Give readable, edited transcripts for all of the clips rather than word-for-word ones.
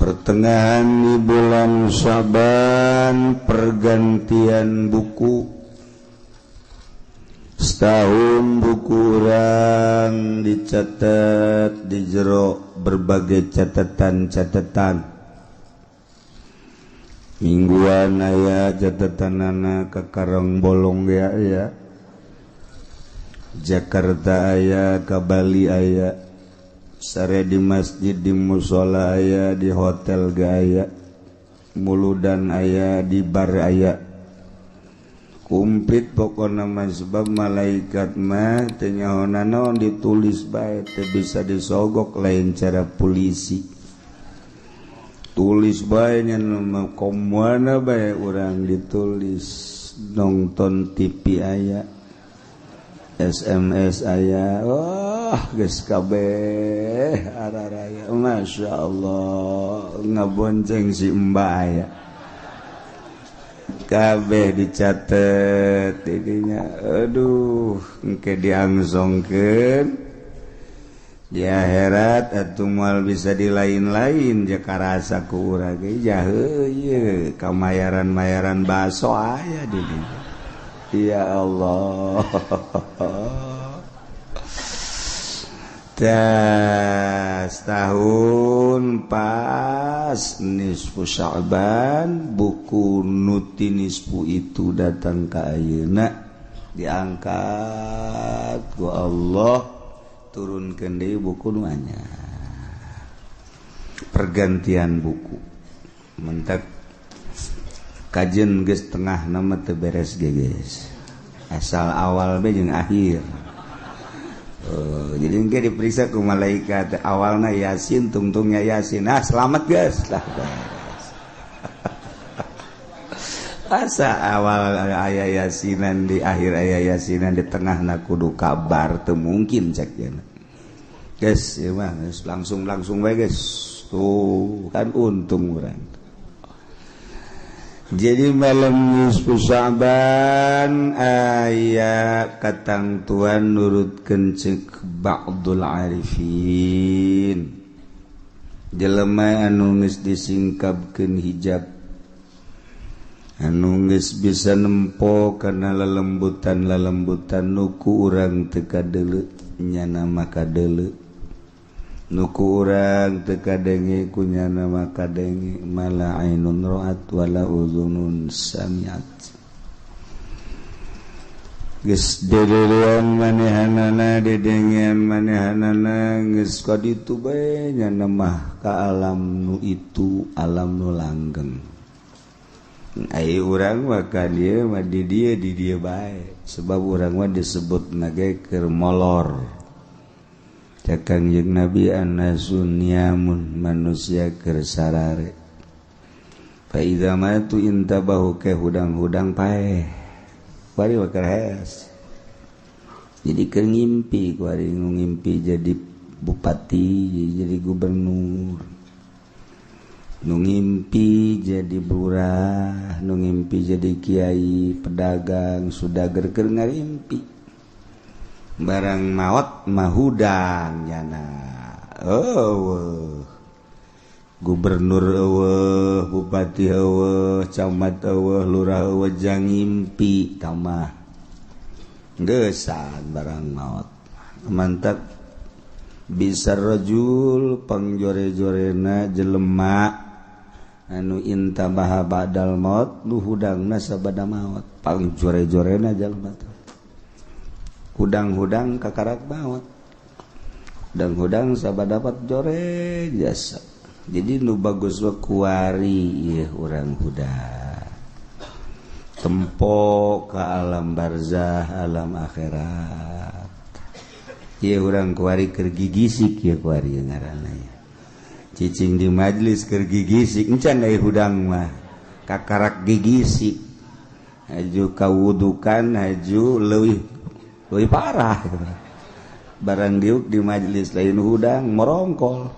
pertengahan di bulan Syaban pergantian buku setahun buku urang dicatat di jero berbagai catatan mingguan aya catatanana ka Karang Bolong ya Jakarta aya ka Bali aya sare di masjid di musola aya di hotel gaya muludan aya di bar aya kumplit pokona mah sebab malaikat mah teu nyaona naon ditulis bae teu bisa disogok lain cara polisi tulis bae nya komoana bae urang ditulis nonton TV aya SMS aya geus kabeh araraya masyaallah ngabonceng si Mbak aya kabeh dicatet didinya aduh engke diangsongkeun di akhirat atuh moal bisa dilain-lain ja karasa ku urang ge jahe ieu kamayaran-mayaran baso aya di dieu ya Allah tahun pas nisfu Sya'ban buku nuti nisfu itu datang ke ayeuna diangkat ku Allah turunkeun deui buku nu anyar pergantian buku mentak kajian geus tengah nama teu beres ge geus asal awal be jeung akhir jadi engke diperiksa ku malaikat awalna Yasin tungtungnya Yasin selamat guys lah beres asa awal aya Yasinan di akhir aya Yasinan di tengahna kudu kabar teu mungkin cek cenah geus ieu mah langsung bae geus tuh kan untung urang. Jadi malam nisfu Sya'ban aya katangtuan nurutkeun ceuk ba'dul arifin jelema anu geus disingkapkeun hijab anu geus bisa nempo kana lelembutan nuku urang teu kadeuleu nyana maka deuleu nuku urang teu kadenge kunyana maka denge mala ainun ra'at wala uzunun sami'at geus dedeureun manehanana dedengean manehanana geus kaditu bae nyana mah ka alam nu itu alam nu langgeng ai urang mah ka dieu mah di dieu bae sebab urang mah disebutna ge keur molor cakang jeung Nabi an-nasun niamun manusia keur sarare fa idza matu intabahu ke hudang-hudang paeh kuari wakas jadi keur ngimpi kuari ngimpi jadi bupati jadi gubernur nu ngimpi jadi lurah nu ngimpi jadi kiai pedagang sudager keur ngarimpi barang maot mahudang nyana gubernur eueuh bupati eueuh camat eueuh lurah eueuh jang ngimpi tamah geusan barang maot mantap bisa rajul pangjore-jorena jelema anu intabaha ba'dal maut nu hudangna sabada maut pangjore-jorena jalma hudang-hudang kakarak maut hudang-hudang sabadapat jore jasa jadi nu bagus wa kuari ieu urang hudang tempo ka alam barzah alam akhirat ieu urang kuari keur gigisik ieu kuari ngaranna ya cicing di majlis keur gigisik encan aya hudang mah kakarak gigisik haju kawudukan haju leuwih parah barang diuk di majelis lain hudang merongkol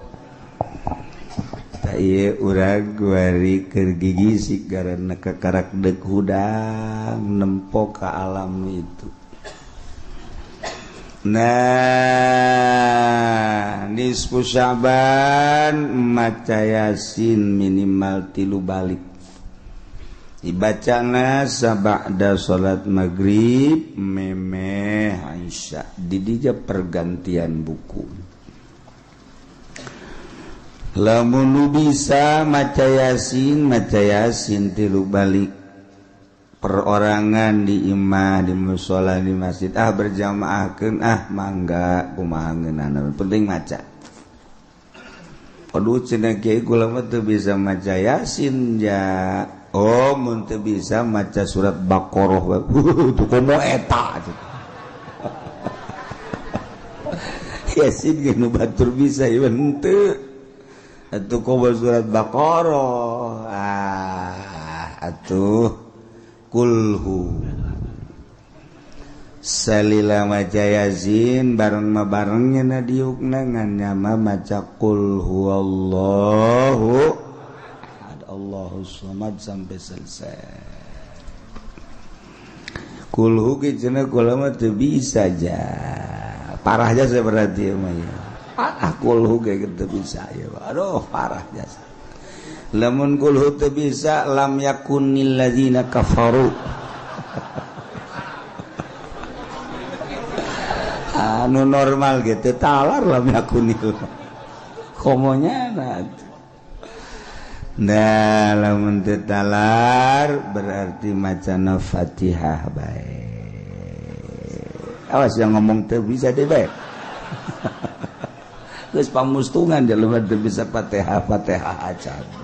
tak iya urang kuari keur gigisik karena kakarak dek hudang nempo ka alam itu Nah nisfu Sya'ban maca Yasin minimal 3 balik dibacana sabada salat maghrib memeh Aisyah didija pergantian buku lamun nu bisa maca Yasin 3 balik perorangan di imah di mushola di masjid berjamaahkeun mangga kumaha ngeunana penting maca aduh cenah kiai kula mah teu bisa maca Yasin ya mun teu bisa maca surat Baqarah tuh komo eta Yasin ge nu batur bisa ieu henteu atuh komo surat Baqarah atuh kulhu salila maca Yasin bareng-barengnya na diukna nganyama maca qul huwallahu Allahus samad sampai selesai kulhu ge cenah kula mah teu bisa aja parah aja berarti mah ya kulhu ge teu bisa ya aduh parah jasa lamun kulhu teu bisa lam yakunil ladzina kafaru anu normal ge teu talar lam yakunil komonya nah lamun teu talar berarti macana Fatihah bae awas yang ngomong teu bisa deh bae geus pamustungan jelema teu bisa Fatihah acan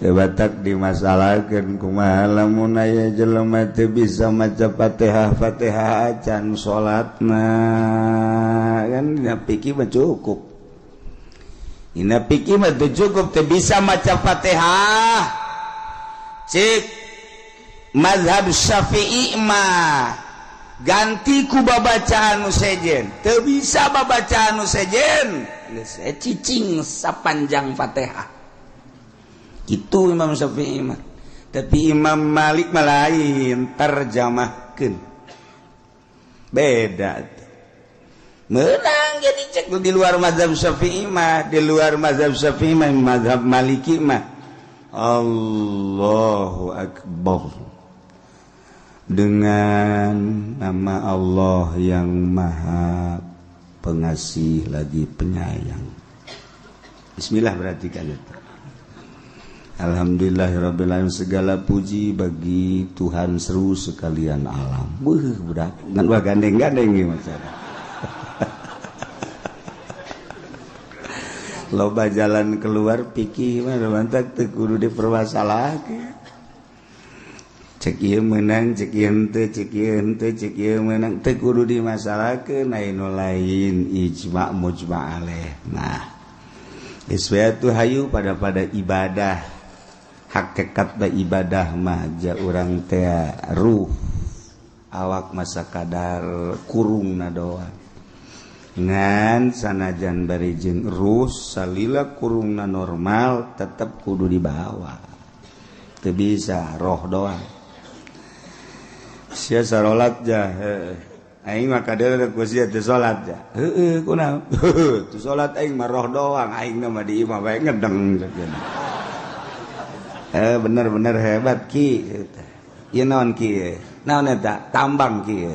batak dimasalahkeun kumaha lamun aya jelema teu bisa maca Fatihah acan salatna kan pikir mah cukup ina pikir mah teu cukup teu bisa maca Fatihah cik mazhab Syafi'i mah ganti ku babacaan nu sejen teu bisa babacaan nu sejen geus cicing sapanjang Fatihah itu Imam Syafi'i mah tapi Imam Malik mah lain terjemahkeun beda menang jadi cek di luar mazhab Syafi'i mah mazhab Maliki mah Allahu Akbar dengan nama Allah yang maha pengasih lagi penyayang bismillah berarti kan itu alhamdulillahirabbil alamin segala puji bagi Tuhan seru sekalian alam budak ngan gandeng-gandeng ieu macam loba jalan keluar pikir mah mantak teu kudu dipermasalahkeun cek ieu meunang cek ieu henteu cek ieu meunang teu kudu dimasalahkeun anu lain ijma' mujma' alaih nah iswatu hayu pada ibadah hakikat da ibadah mah ja urang teh ruh awak masa kadar kurungna doang ngan sanajan bari jeung ruh salila kurungna normal tetep kudu dibawa teu bisa roh doang sia sarolat ja aing mah kadeureuk ku sia teu salat ja heueuh kunaon teu salat aing mah roh doang aing mah di imah bae ngedeng bener-bener hebat ki ieu naon ki naon eta tambang ki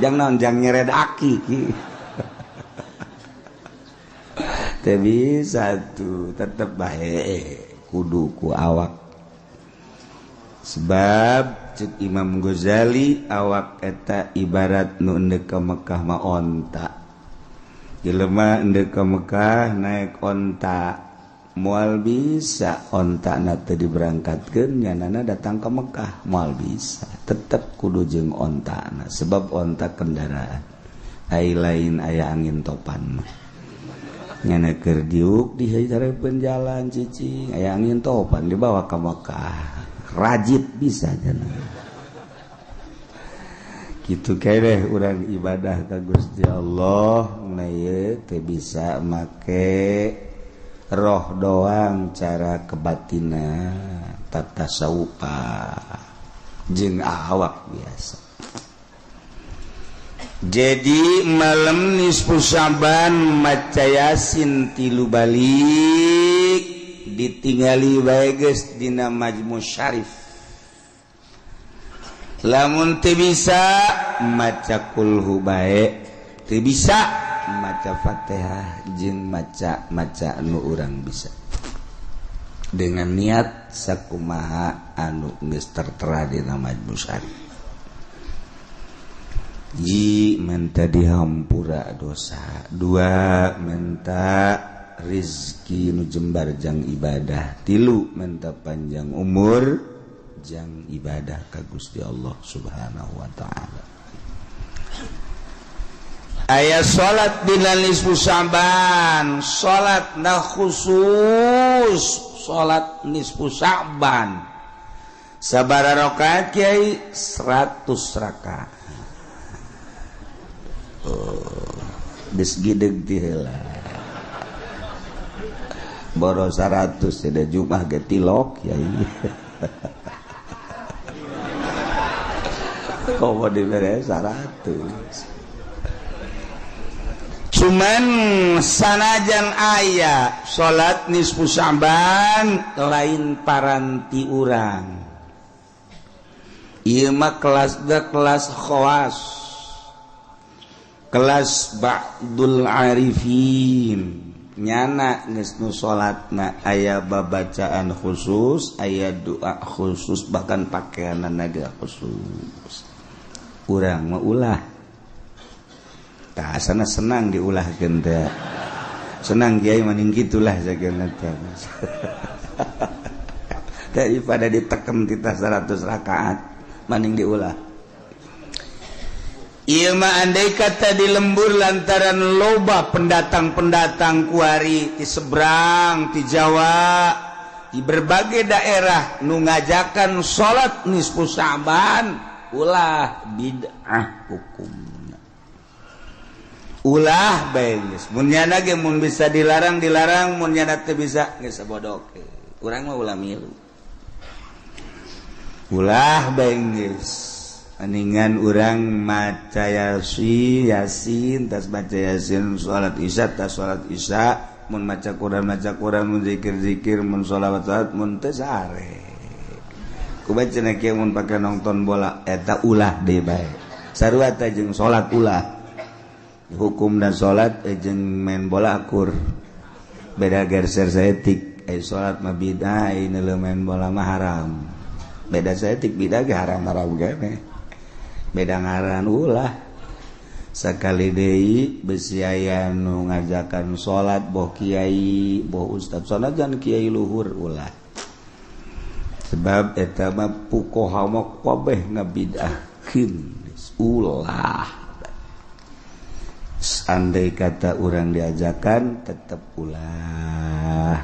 jang naon jang nyeredaki ki teu bisa tuh tetep bae kudu ku awak sebab cek Imam Ghazali awak eta ibarat nu endek ka Mekah mah onta jelema endek ka Mekah naik onta moal bisa onta na teu diberangkatkeun nyanana datang ke Mekah moal bisa tetep kudu jeung onta na sebab onta kendaraan ai lain aya angin topan mah nyana keur diuk di hareupkeun jalan cicing aya angin topan dibawa ka Mekah rajit bisa cenah kitu kae urang ibadah ka Gusti Allah na ieu teu bisa make roh doang cara kebatina tata tasawufa jeung awak biasa Jadi malam nisfu Syaban maca Yasin 3 balik ditinggali bae geus dina Majmu Syarif. Lamun teu bisa maca kulhu bae, teu bisa maca Fatihah jeung maca anu urang bisa. Dengan niat sakumaha anu geus tertera dina Majmu Syarif. Ji minta dihampura dosa, 2 minta rizki nu jembar jang ibadah, 3 minta panjang umur jang ibadah ka Gusti Allah Subhanahu wa taala. Aya salat dina nisfu Syaban, salat na khusus, salat nisfu Syaban. Sabaraha rakaat kiai? 100 rakaat. Geus gideg ti heula. Boro 100 ada Jumat ge tilok yai. Komo dibere 100. Cuman sanajan aya salat nisfu Syaban lain paranti urang. Ieu mah kelas khawas. Kelas ba'dul arifin nyana geus nu salatna aya babacaan khusus, aya doa khusus, bahkan pakaianna ge khusus. Urang mah ulah tah asana senang diulahkeun teh. Senang kiai mending kitulah sakeuna teh. Daripada diteken titah 100 rakaat mending diulah. Ieu mah andai kata di lembur lantaran loba pendatang-pendatang kuari ti seberang ti Jawa di berbagai daerah nu ngajakan salat nisfu Syaban ulah bid'ah hukumna. Ulah bae geus mun nyana ge mun bisa dilarang mun nyana teu bisa geus sabodoh. Urang mah ulah milu. Ulah bae geus aningan urang maca Yasin tas maca Yasin salat Isya tas salat Isya mun maca Quran mun zikir mun sholawat mun teu sare kubacana kieu mun pake nonton bola eta ulah deui bae sarua teh jeung salat ulah hukum dan salat jeung main bola akur beda geser saeutik salat mah bid'ah ieu main bola mah haram beda saeutik bid'ah ge haram-haram gane beda ngaran ulah sakali deui besi aya nu ngajakan salat boh kiai boh ustad sanajan kiai luhur ulah sebab eta mah fuqaha mah kabeh ngabid'ahkeun ulah andai kata urang diajakan tetep ulah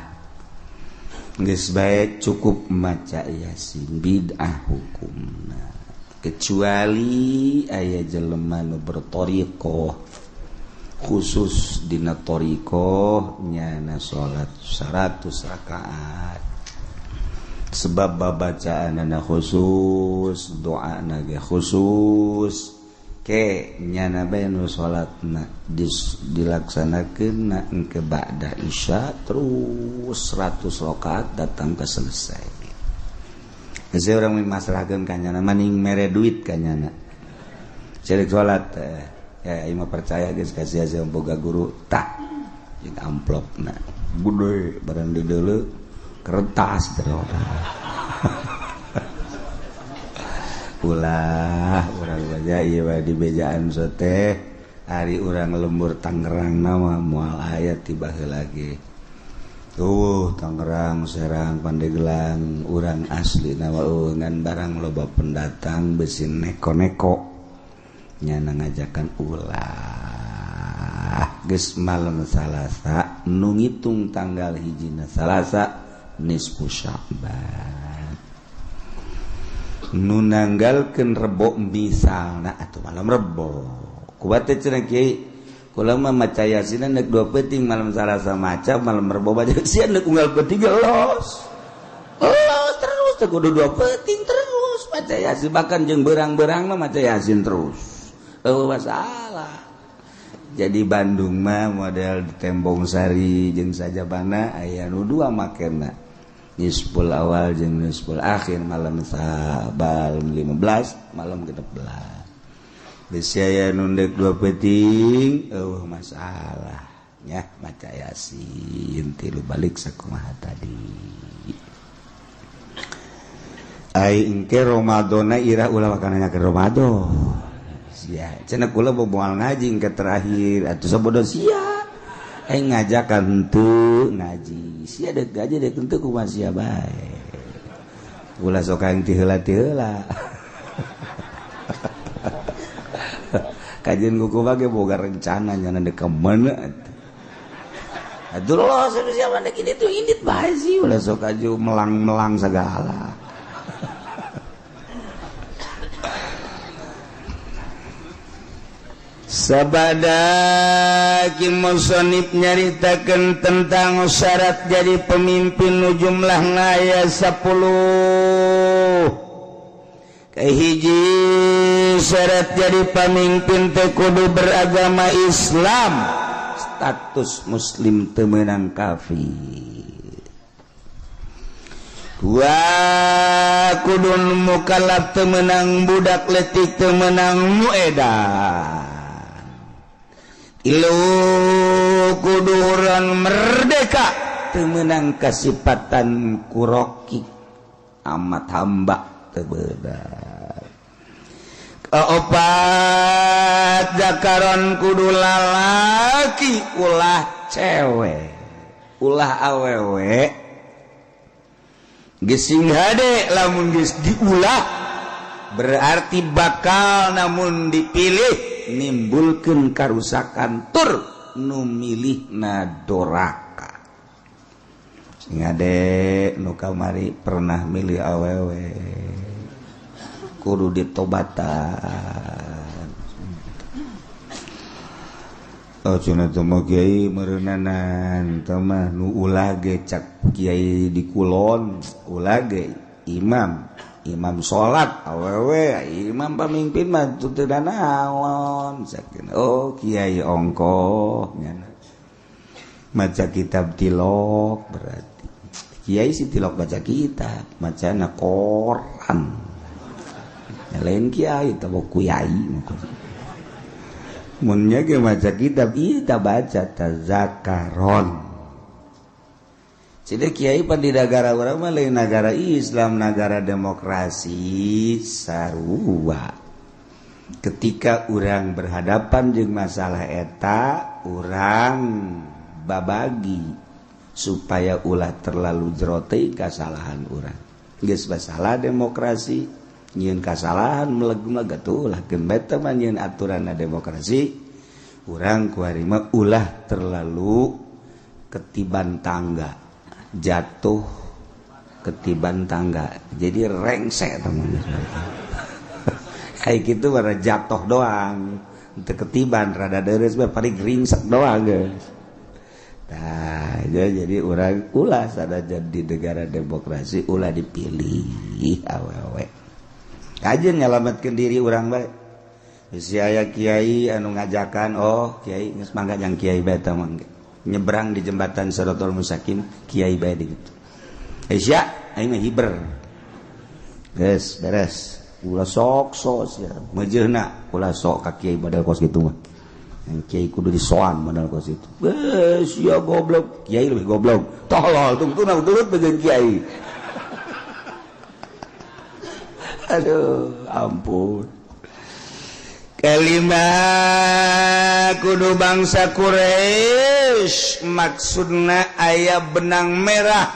geus bae cukup maca Yasin bid'ah hukumna. Kecuali aya jelema nu berthariqah khusus dina thariqah nyana salat 100 rakaat sebab babacaanna khusus doana ge khusus ke nyana bae nu salatna dilaksanakeun engke ba'da Isya terus 100 rakaat datang ke selesai. Saya orang masalahkan kanyana maning mere duit kanyana cerik sholat ya ima percaya guys kasih aja boga guru tak jeung amplopna gede barang di deuleu kertas terus ulah urang baca ieu bae di bejaan teh ari urang lembur Tangerang nama moal aya tiba heula ge Tangerang, Serang, Pandeglang, urang asli nama ngan barang loba pendatang besin neko-neko nyana ngajakan ulah geus malam Salasa nu ngitung tanggal hijina Salasa nisfu Syaban nu nanggalkeun Rebo misalna atuh malam Rebo kuat teh cenah kiai kula mah maca Yasin neuk 2 peuting malam Salasa maca malam Rebo baca sian neuk unggal peuting los terus teh kudu 2 peuting terus maca Yasin bahkan jeung beurang-beurang mah maca Yasin terus masalah. Jadi Bandung mah model di Tembong Sari jeung sajabana aya nu dua makena. Nisful awal jeung nisful akhir malam Sabal 15 malam ke-16. Geus aya nu dek 2 peuting masalah nya maca Yasin tilu balik sakumaha tadi. Ai engke Ramadana ira ulah makananya ke Ramadan. Ya, cenah kula boboal ngaji ke terakhir atuh sabodo sia. Ngajakan henteu ngaji. Sia deuk aja deuk henteu kumaha sia bae. Kula sok aing ti heula-heula. Kajian kuku bage boga rencana nyana deuk ka mana atuh. Atuh lo siapa nek ini tuh indit bae sih ulah sok aju melang-melang segala. Sabada musonib nyaritakeun tentang syarat jadi pemimpin nu jumlahna aya 10. Kahiji syarat jadi pemimpin teh kudu beragama Islam, status muslim teu meunang kafir. 2 kudu mukallaf teu meunang budak leutik teu meunang muedan. 3 kudu urang merdeka teu meunang kasipatan kuroki amat hamba teu beunang. 4 zakaron kudu lalaki ulah cewek ulah awewe geus sing hade lamun geus diulah berarti bakal namun dipilih nimbulkeun karusakan tur nu milihna doraka. Sing ade nu kamari pernah milih awewe kudu ditobatan. Oh cenah teh mah kiai meureunanan teh mah nu ulah ge cak kiai di Kulon ulah ge imam sholat awewe imam pamimpin mah teu naon sakeun oh kiai ongkoh nyana maca kitab tilok berarti kiai si tilok baca kitab macana Quran lain kiai teh kuyai mun nya ge maca kitab ieu tah baca tazakaron. Jadi kiai pan di negara urang mah lain negara Islam, negara demokrasi sarua. Ketika urang berhadapan jeung masalah eta, urang babagi supaya ulah terlalu jero teh kasalahan urang. Geus masalah demokrasi, nyieun kasalahan meleg-meleg atuh ulah keun bae teh mah nyieun aturanna demokrasi. Urang kuari mah ulah terlalu ketiban tangga. Jatuh ketiban tangga jadi rengsek teman-teman. Kayak gitu baru jatuh doang untuk ketiban rada deres paling ringsek doang guys. Nah jadi orang ulah sada jadi negara demokrasi ulah dipilih awewe kajian nyelamatkan diri orang baik. Sia kiai anu ngajakan oh kiai geus mangga jang kiai bae teh mangga nyebrang di jembatan Siratal Mustaqim kiai bae gitu. Sia aing mah hiber. Geus beres. Ulah sok sia. Mejeuna ulah sok ka kiai badal kos kitu mah. Kiai kudu disoan badal kos itu. Geus sia goblok. Kiai lebih goblok. Tolol tungtuna turut begeun kiai. Aduh, ampun. Kelima kudu bangsa Quraisy maksudna aya benang merah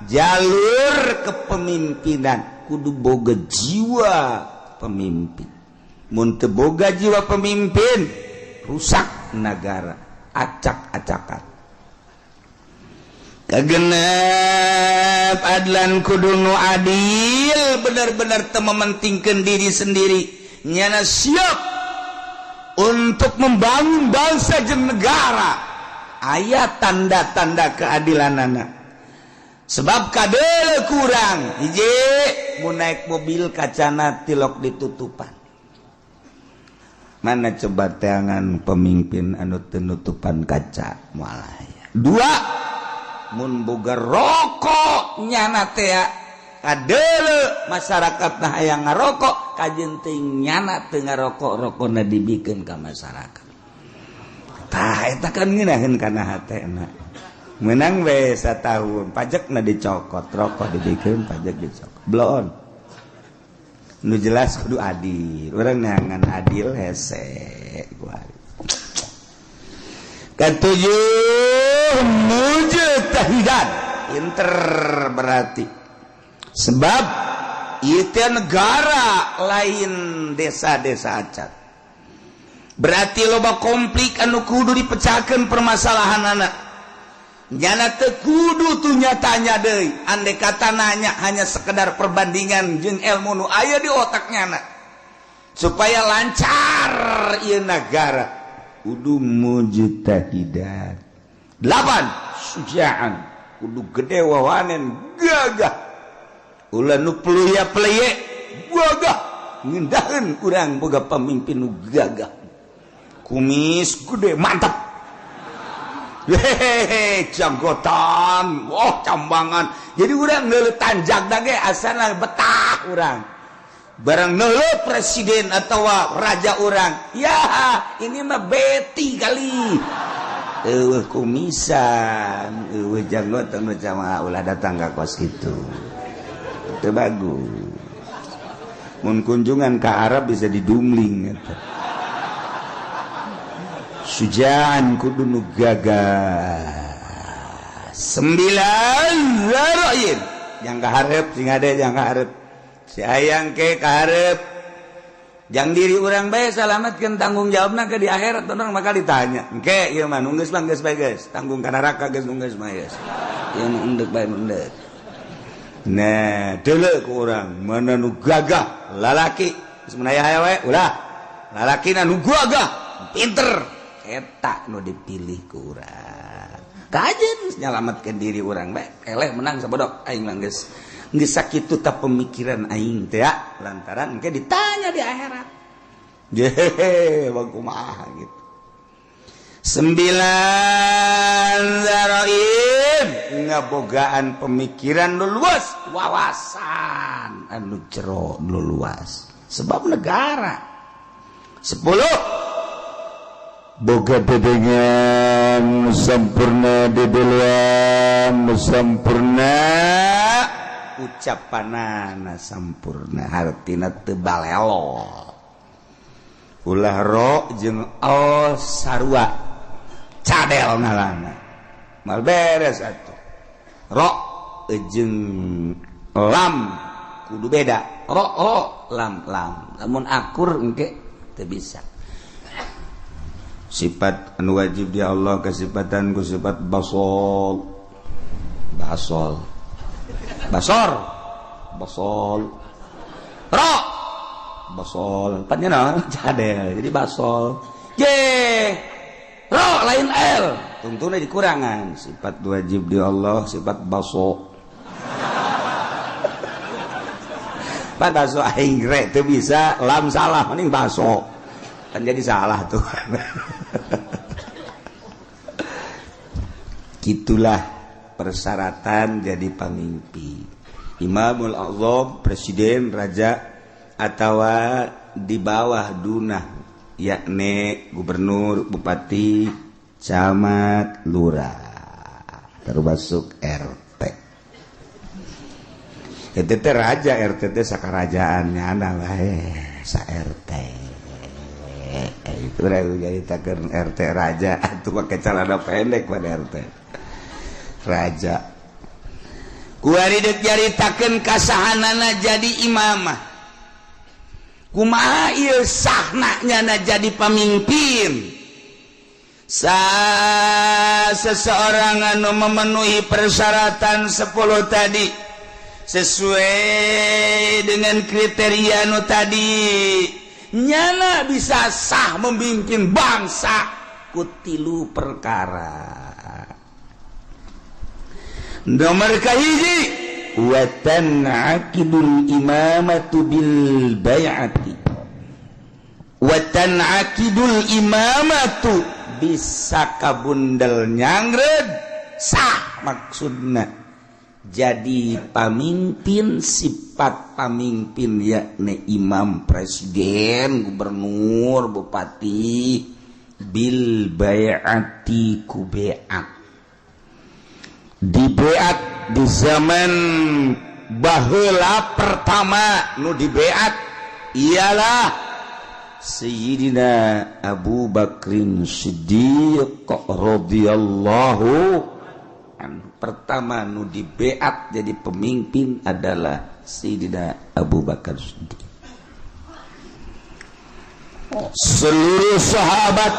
jalur kepemimpinan kudu boga jiwa pemimpin. Mun teu boga jiwa pemimpin rusak negara acak-acakan. Kagenep adlan kudu nu adil benar-benar teu mementingkeun diri sendiri. Nyana siap untuk membangun bangsa jeung negara. Aya tanda-tanda keadilanana. Sebab kadele kurang hiji mun naik mobil kacana tilok ditutupan. mana coba teangan pemimpin anu tenutupan kaca malaya. 2 mun boga rokok nyana teh kadeule masyarakat nah aya ngarokok kajen teh nyana teu ngarokok-rokona dibikeun ka masyarakat. Tah eta kan ngeunaheun kana hatena. Menang we satahun pajakna dicokot, rokok dibikeun pajak dicokot. Bloon. Nu jelas kudu adil. Urang neangan adil hese gua. Ketujuh mujtahidan pinter berarti sebab itu negara lain desa-desa acat berarti loba konflik anu kudu dipecahkeun permasalahan anak nyana teu kudu tuh nyatanya deui andai kata nanya hanya sekedar perbandingan jeung ilmu nu aya di otaknya anak supaya lancar ieu negara kudu mujtahidan. 8 sujaan kudu gede wawanen gagah ulah nu pelye gagah ngindaheun urang boga pamimpin nu gagah kumis gede mantap hehehe janggotan cambangan jadi urang neuleuh tanjak ge asana betah urang barang neuleuh presiden atau raja orang ya ini mah beti kali kumisan janggotan macam ulah datang ke kos gitu itu bagus mun kunjungan ke Arab bisa didungling gitu. Sujaan kudu nu gagah 9 zaroin yang kaharep sing ade yang kaharep si ayang ke kaharep jang diri urang bae salametkeun tanggung jawabna ke di akhirat orang maka ditanya engke ieu mah nu geus mah geus bae geus tanggung ka neraka geus nu geus mah geus ieu nu endek bae endek nah deuleu ku urang mana nu gagah lalaki geus mun aya we ulah lalaki nu gagah pinter eta nu dipilih ku urang kajen nyalametkeun diri urang bae eleh menang sabodok aing mah geus sakitu tak pemikiran aing teh ya lantaran engke ditanya di akhirat jehe kumaha gitu 9 zarain ngabogaan pemikiran nu luas wawasan anu jero nu luas sebab negara 10 boga dedengan sampurna dedeluan sampurna ucapanana sampurna hartina teu balelo ulah ro jeung al sarua cadel ngalana mal beres atuh ro jeung lam kudu beda ro lam lamun akur engke teu bisa sifat anu wajib di Allah kasifatan ku sifat basol basor ro basol pannya naon cadel jadi basol ro lain l tungtuna dikurangan sifat wajib di Allah sifat baso pan baso aing re teu bisa lam salah mending baso kan jadi salah tuh gitulah persyaratan jadi pemimpin imamul azam presiden raja atau di bawah dunah yakni gubernur bupati camat lurah termasuk RT itu teh raja RT teh sakarajaannya ana wae sa RT itu jadi takeun RT raja atuh pakai celana pendek pada RT raja kuari dek nyaritakeun kasahanana jadi imamah kumaha ieu sahna nyana jadi pemimpin seseorang anu memenuhi persyaratan 10 tadi sesuai dengan kriteria anu tadi nyana bisa sah memimpin bangsa kutilu perkara nomor kahiji wa tan'aqidul imamatu bil bai'ati wa tan'aqidul imamatu bisa kabundel nyangred sah maksudna jadi pamimpin sifat pamimpin yakni imam presiden gubernur bupati bil bai'ati ku bai'at di bai'at di zaman baheula pertama nu di bai'at ialah Sayyidina Abu Bakrin Siddiq radhiyallahu anhu. Pertama nu di beat jadi pemimpin adalah Sayyidina Abu Bakar Siddiq. Seluruh sahabat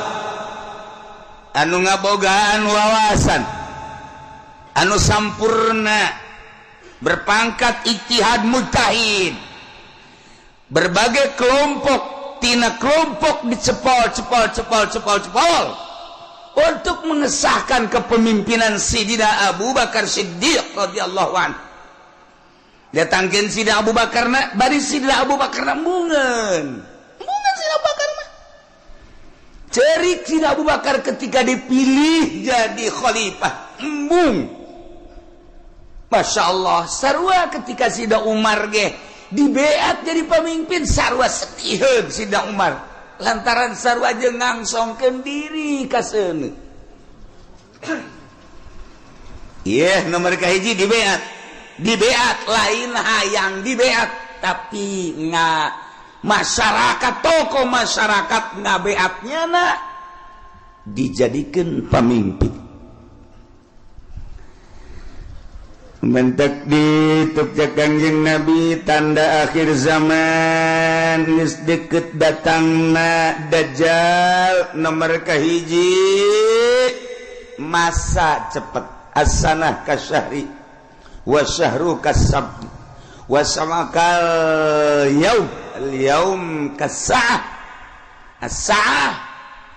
anu ngabogaan wawasan anu sampurna berpangkat ijtihad mujtahid berbagai kelompok tina kelompok dicepol untuk mengesahkan kepemimpinan Sayyidina Abu Bakar Siddiq radhiyallahu anhu. Datangkeun Sayyidina Abu Bakar bari Sayyidina Abu Bakar mungeun Sayyidina Abu Bakar mah. Cerik Sayyidina Abu Bakar ketika dipilih jadi khalifah embung. Masya Allah sarua ketika Sayyidina Umar ge di beat jadi pemimpin sarua sedihun Sayyidina Umar lantaran sarua jeung ngangsongkeun diri ka seuneu. Ieu nomor kahiji di beat lain hayang di beat tapi masyarakat tokoh masyarakat ngabeatnyana dijadikeun pamimpin. Mentek dituk Kangjeng Nabi tanda akhir zaman geus deukeut datangna Dajjal nomor kahiji masa cepet as-sanah kasyahri wa syahru kasab wa samakal yaum kasah as-saah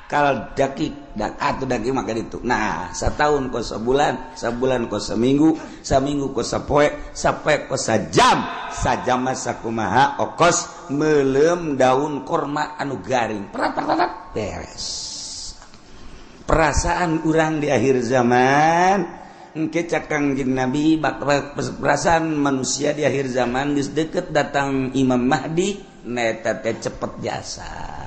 kal dakik atau daki maka itu. Nah, satahun ko sabulan, sabulan ko saminggu, saminggu ko sapoe, sapoe ko sajam, sajam sakumaha okos meuleum daun korma anu garing. Perat beres. Perasaan urang di akhir zaman engke cak Kangjeng Nabi perasaan manusia di akhir zaman geus deukeut datang Imam Mahdi neta teh cepet jasa.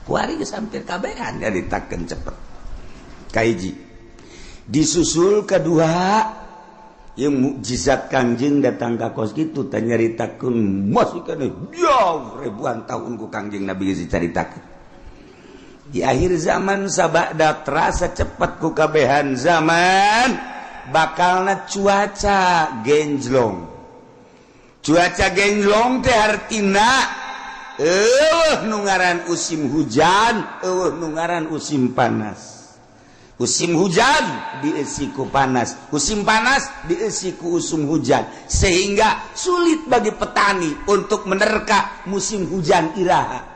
Kuari geus hampir kabehan nyaritakeun cepet. Kaiji. Disusul kedua yang mukjizat Kangjeng datang ka kos kitu teh nyaritakeun masih kana jauh ribuan tahun ku Kangjeng Nabi geus dicaritakeun. Di akhir zaman sabada terasa cepet ku kabehan zaman bakalna cuaca genjlong. Cuaca genjlong teh artina nu ngaran usim hujan, nu ngaran usim panas. Musim hujan diisi ku panas, musim panas diisi ku usum hujan, sehingga sulit bagi petani untuk menerka musim hujan iraha.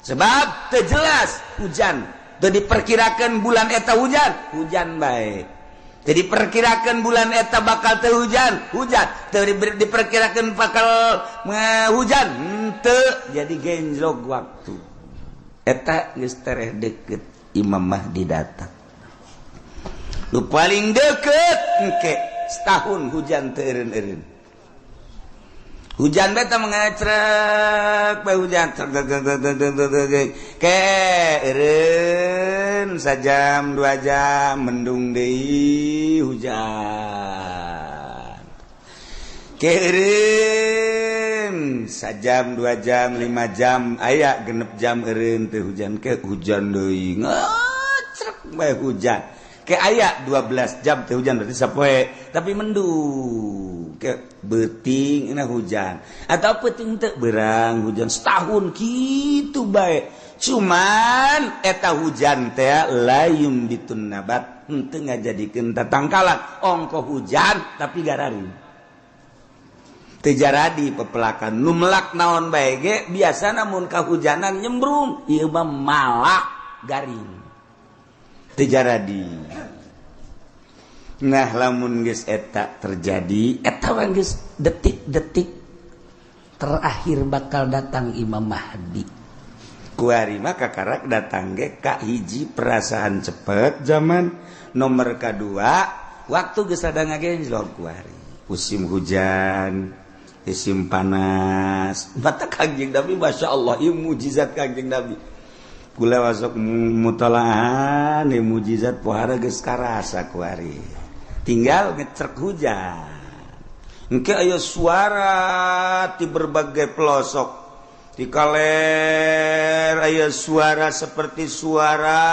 Sebab terjelas hujan, teu diperkirakan bulan eta hujan baik. Teu diperkirakan bulan eta bakal teu hujan, teu diperkirakan bakal hujan, teu jadi genjlog waktu. Eta geus tereh deukeut Imam Mahdi datang. Nu paling deket engke setahun hujan teu eureun-eureun. Hujan beta mengacrek bae hujan ke eureun sajam 2 jam mendung deui hujan. Ke eureun sajam 2 jam 5 jam aya genep jam eureun teu hujan ke hujan deui ngacrek bae hujan. Ke aya 12 jam teh hujan berarti sapoe tapi mendung ke beuting na hujan atau peuting teu beurang hujan setahun kitu bae cuman eta hujan teh layum bitun nabat henteu ngajadikeun tatangkalan ongko hujan tapi gararing teu jaradi pepelakan nu melak naon bae ge biasana mun kahujanan nyembrung ieu mah malak garing terjadi. Nah lamun geus eta terjadi eta geus detik-detik terakhir bakal datang Imam Mahdi kuari maka karak datang ge ka hiji perasaan cepet zaman nomor kedua waktu geus sadang ngagejlog kuari musim hujan musim panas mata Kangjeng Nabi Masya Allah ieu mujizat Kangjeng Nabi kula masuk mutalaah ni mujizat pohara geus karasa kuari tinggal ngecerk hujan engke aya suara di berbagai pelosok di kaler aya suara seperti suara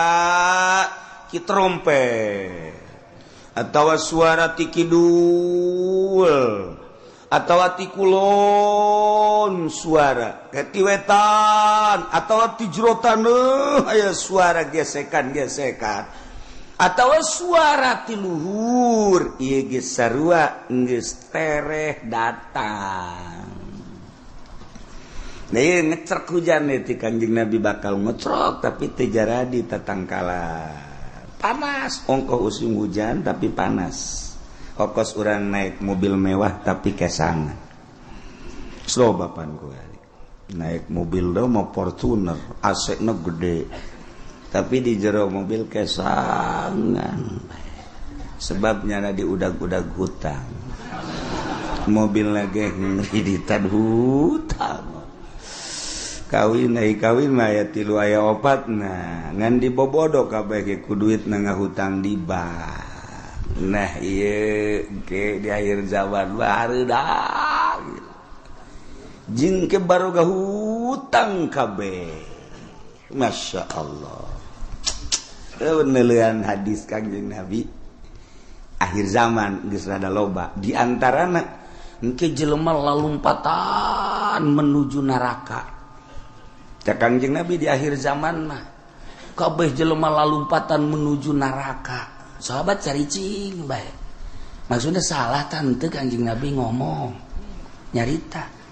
ki trompet atau suara ti kidul atau ti kulon suara ti wetan atau ti jerotan aya suara gesekan-gesekan atau suara ti luhur ieu geus sarua geus tereh datang. Nah ieu ngecerk hujan ti Kangjeng Nabi bakal ngecrok tapi teu jaradi tatangkala. Panas ongkoh musim hujan tapi panas. Okos urang naik mobil mewah tapi kesangan. Slow bapan ku naik mobil do mau Fortuner, AC-na gede. Tapi di jero mobil kesangan sebabnya di udag-udag hutang mobil lagi ngiriditan hutang kawin mah aya 3 aya 4 nah ngan dibobodo kabeh ge ku duitna ngahutang di bank nah ieu ge di akhir zaman baru dah jing ke baru hutang kabeh Masya Allah penelitian hadis Kangjeng Nabi akhir zaman geus rada loba di antarana engke jelema lalumpatan menuju neraka cak Kangjeng Nabi di akhir zaman mah kabeh jelema lalumpatan menuju neraka sahabat caricing bae maksudnya salah tante Kangjeng Nabi ngomong nyarita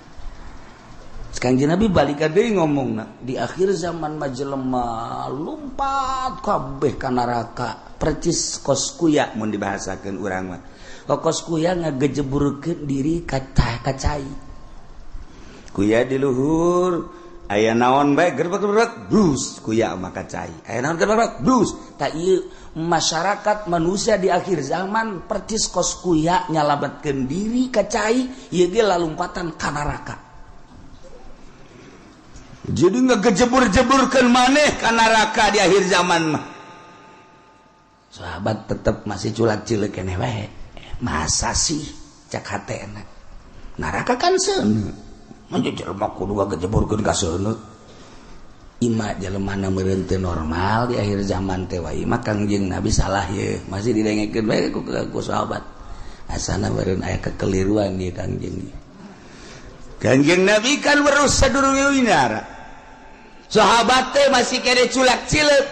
Kangjeng Nabi balik deui ngomongna di akhir zaman mah jelema lumpat kabeh ka neraka percis kos kuya mun dibahasakeun urang mah kos kuya ngagejeburkeun diri ka cai kuya di luhur aya naon bae gerbek-gerbek blus kuya mah ka cai aya naon gerbek blus ta ieu masyarakat manusia di akhir zaman percis kos kuya nyalametkeun diri ka cai ieu ge lalumpatan ka neraka. Jadi ngegejebur-jeburkan maneh ka neraka di akhir zaman mah. Sahabat tetap masih culak cileuk keneh wae. Masa sih cak hatena. Neraka kan seuneu. Mun jelema kudu ngagejeburkeun ka seuneu. Ima jelemana meureun teu normal di akhir zaman teh wae mah Kangjeng Nabi salah ye. Masih didengekeun wae ku sahabat. Asana meureun aya kekeliruan ieu Kangjeng. Kangjeng Nabi kan berusaha sadurunge winara. Sahabat teh masih kere culak cileuk.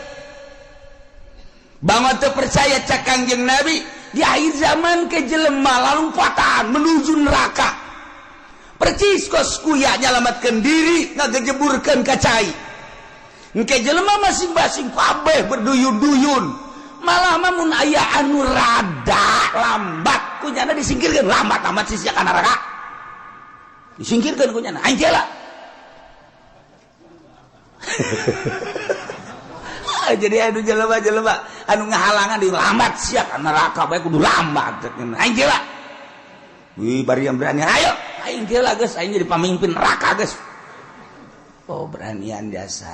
Banget teu percaya cak Kangjeng Nabi di akhir zaman ke jelema lalumpatan menuju neraka. Percis kos kuya nyalametkeun diri ngagejeburkeun ka cai. Engke jelema masing-masing kabeh berduyun-duyun. Malah mah mun aya anu rada lambat kunyana disingkirkeun lambat amat sih ka neraka. Disingkirkeun kunyana aing teh jadi anu jelema-jelema anu ngahalangan di lambat sia ka neraka bae kudu lambat aing geula wih bari yang berani ayo aing geula geus aing jadi pamimpin neraka geus oh beranian biasa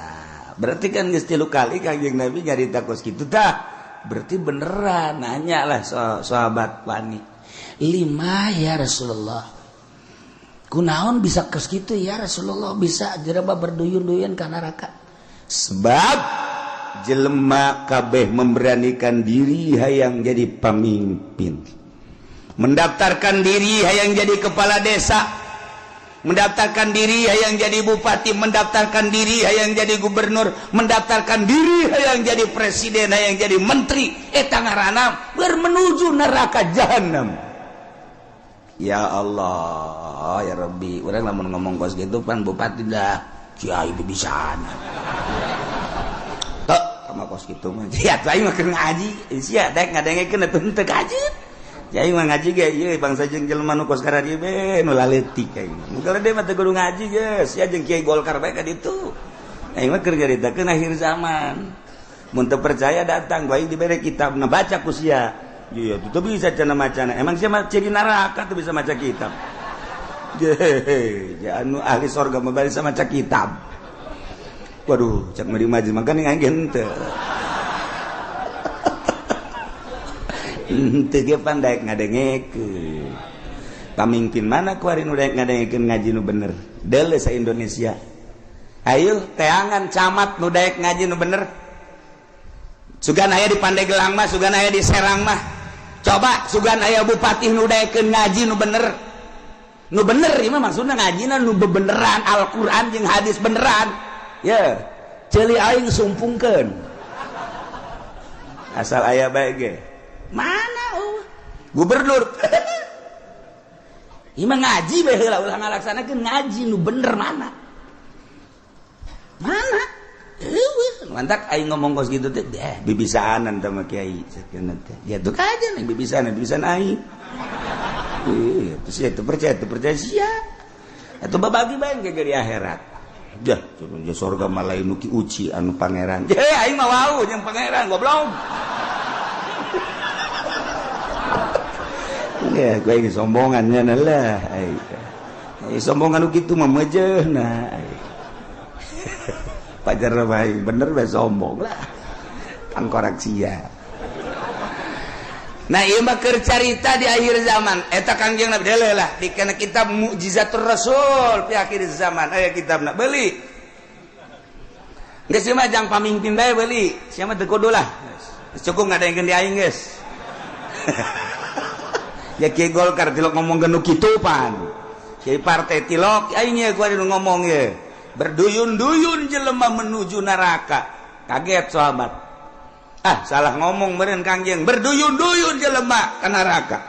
berarti kan geus 3 kali Kangjeng Nabi nyarita kos kitu tah berarti beneran nanya lah sahabat wani 5 ya Rasulullah kunaon bisa kos kitu ya Rasulullah bisa jelema berduyun-duyun ka neraka sebab jelema kabeh memberanikan diri hayang jadi pemimpin mendaftarkan diri hayang jadi kepala desa mendaftarkan diri hayang jadi bupati mendaftarkan diri hayang jadi gubernur mendaftarkan diri hayang jadi presiden hayang jadi menteri eta ngaranna menuju neraka jahanam. Ya Allah, ya Rabbi, urang lamun ngomong kos gitu pan bupati dah kiai bibisaan. Tok sama kos gitu mah. Ya aing mah keur ngaji, sia dek ngadengekeun atuh teu kaji. Ya aing mah ngaji ge ieu bangsa jeung jelema nu kos ka dieu be nu laleutik aing. Mun kada mah teu kudu ngaji geus, ya jeung kiai Golkar bae ka ditu. aing mah keur nyaritakeun akhir zaman. Mun teu percaya datang bae dibere kitab na baca ku sia. Iya, teu bisa cenah macana. Emang sia mah ciri neraka teu bisa maca kitab. Ya anu ahli surga mah bari maca kitab. Waduh, cak meri maju makanya aing teu. Teu ge pandai ngadengekeun. Pamimpin mana kuari nu daek ngadengekeun ngaji nu bener? Deuleu sa Indonesia. Ayo teangan camat nu daek ngaji nu bener. Sugan aya di Pandeglang mah, sugan aya di Serang mah. Coba sugan aya bupati nu daekeun ngaji nu bener. Nu bener ieu mah maksudna ngajina nu bebeneran Al-Qur'an jeung hadis beneran. Ya, ceuli aing sumpungkeun. Asal aya bae ge. Mana gubernur? Ieu mah ngaji bae heula ulah ngalaksanakeun ngaji nu bener mana? Mana? Mantak aing ngomong kos gitu teh, bibisaanan sama kiai sakeuna teh. Ya tuh aja nih bibisan aing. Terus ya percaya sia. Atuh babagi bae ge di akhirat. Dah, surga mah lain nu ki uci anu pangeran. Aing mah wau jeung pangeran goblok. Ya, gue ini sombongannya lah. Sombongan lu gitu mah mejehna. Pajar baik, bener bae sombong lah. Kang koreksia. Nah, ieu mah keur carita di akhir zaman. Eta Kangjeng Nabi deuleu lah dikena kitab Mukjizatur Rasul di akhir zaman. Aya kitabna beuli. Geus ieu mah jang pamimpin bae beuli. Sia mah teu kudu lah. Cukup ngadengeun di aing geus. Ya Kiai Golkar tilok ngomong nu kitu pan. Kiai partai tilok aing ye gua ngomong ye. Berduyun-duyun jelema menuju neraka. Kaget sahabat. Ah, salah ngomong meureun Kangjeng. Berduyun-duyun jelema ka neraka.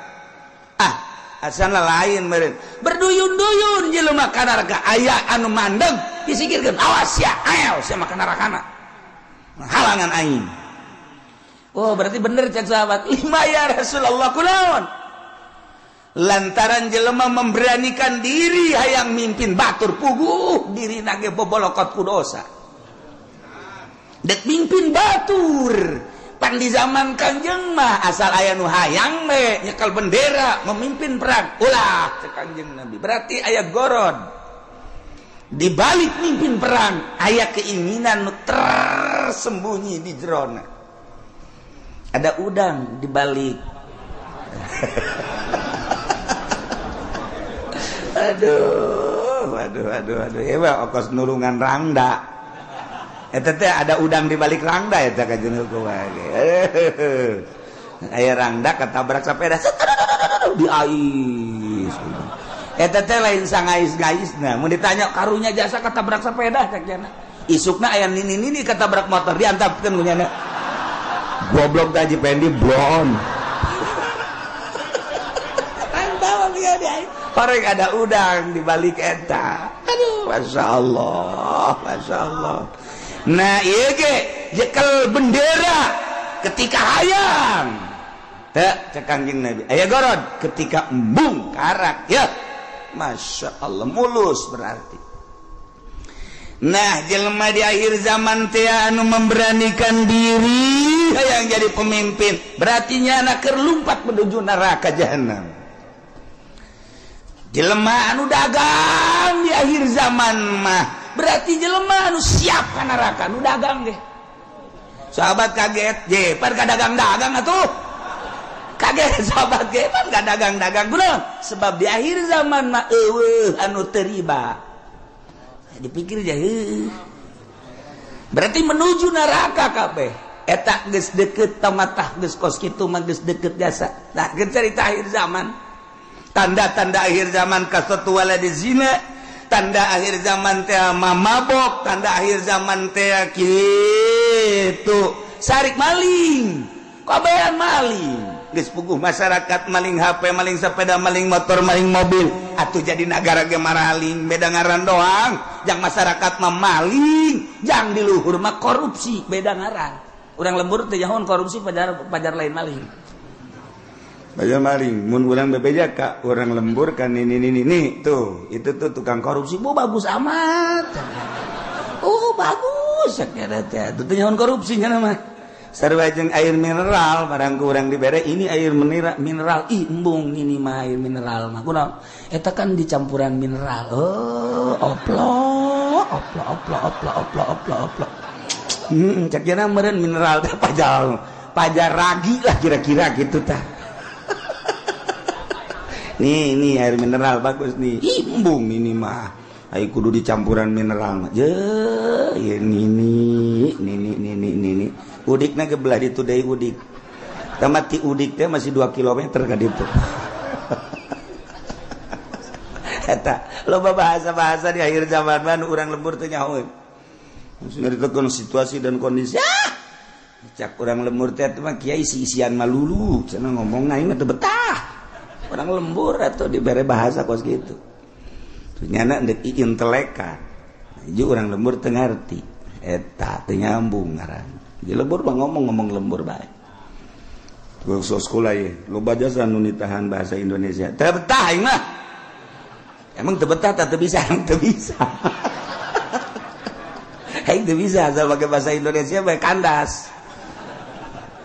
Ah, asana lain meureun. Berduyun-duyun jelema ka neraka. Aya anu mandeg disikirkeun. Awas ya, ayo sia mah ka nerakana. Halangan aing. Oh, berarti bener cek sahabat. Lima ya Rasulullah kunaon? Lantaran jelema memberanikan diri hayang mimpin batur puguh diri nage bobolokot ku dosa. Dek mimpin batur pan di zaman Kangjeng mah asal aya nu hayang we nyekel bendera memimpin perang ulah cek Kangjeng Nabi. Berarti aya gorod. Di balik mimpin perang aya keinginan nu tersembunyi di jerona. Ada udang di balik. Aduh. Ewa okos nulungan rangda. Eta teh ada udang di balik rangda eta ka jeung hukum wae. Aya rangda katabrak sapeda di ais. Eta teh lain sangais-gaisna. Mun ditanya karunya jasa katabrak sapeda cek cenah. Isukna aya nini-nini katabrak motor diantapkeun ku nya. Goblok teh Haji Pendi blon. Antap dia dia. Pareng ada udang di balik eta. Aduh, Masya Allah. Nah, ieu ge jekel bendera ketika hayang. Teu cek Kangjeng Nabi. Aya gorod ketika embung karak. Ya. Masya Allah mulus berarti. Nah, jelema di akhir zaman teh anu memberanikan diri hayang jadi pemimpin, berarti nyana keur lumpat menuju neraka jahanam. Jelema anu dagang di akhir zaman mah berarti jelema anu siap ka neraka, anu dagang ge. Sahabat kaget, je pan ka dagang-dagang atuh. Kaget sahabat ge pan ka dagang-dagang kunaon? Sebab di akhir zaman mah eueuh anu teu riba. Dipikir aja berarti menuju neraka kabeh eta geus deukeut tamatah geus kos kitu mah geus deukeut jasa. Nah geus cerita akhir zaman, tanda-tanda akhir zaman kasatu waladi zina, tanda akhir zaman teh mamabok, tanda akhir zaman teh kitu sarik maling, kabehan maling. Geus puguh masyarakat maling HP, maling sepeda, maling motor, maling mobil. Atuh jadi negara ge maraling, beda ngaran doang. Jang masyarakat mah maling, jang di luhur mah korupsi, beda ngaran. Urang lembur teh nyahoan korupsi pajar lain maling. Pajar maling, mun urang bebeja ka urang lembur kan ini tuh, itu tuh tukang korupsi. Oh bagus amat. Oh bagus. sakit teh teu nyaon korupsi nya mah sarua jeung air mineral barang kurang dibere ini air mineral embung ini mah air mineral mah kunaon eta kan dicampuran mineral oplok cek jana meureun mineral teh pajar ragi lah kira-kira gitu tah nih air mineral bagus nih embung ini mah ayo kudu dicampuran mineral je ini udikna gebelah ditu deui udik tamat ti udik teh masih 2 kilometer ka ditu eta loba bahasa-bahasa di akhir zaman mah urang lembur teh nyaho sudah ditekan situasi dan kondisi cak urang lembur teh mah kiai isi-isian malulu cenah ngomong aing teh betah urang lembur atuh dibere bahasa kos gitu ternyata dek intelekan ieu urang lembur teu ngarti eta teu nyambung ngaran di lembur mah ngomong lembur bae waktu sekolah ye loba jasa nu nitahan bahasa Indonesia teu betah aing mah emang teu betah teu bisa teu bisa aing teu bisa asal pakai bahasa Indonesia bae kandas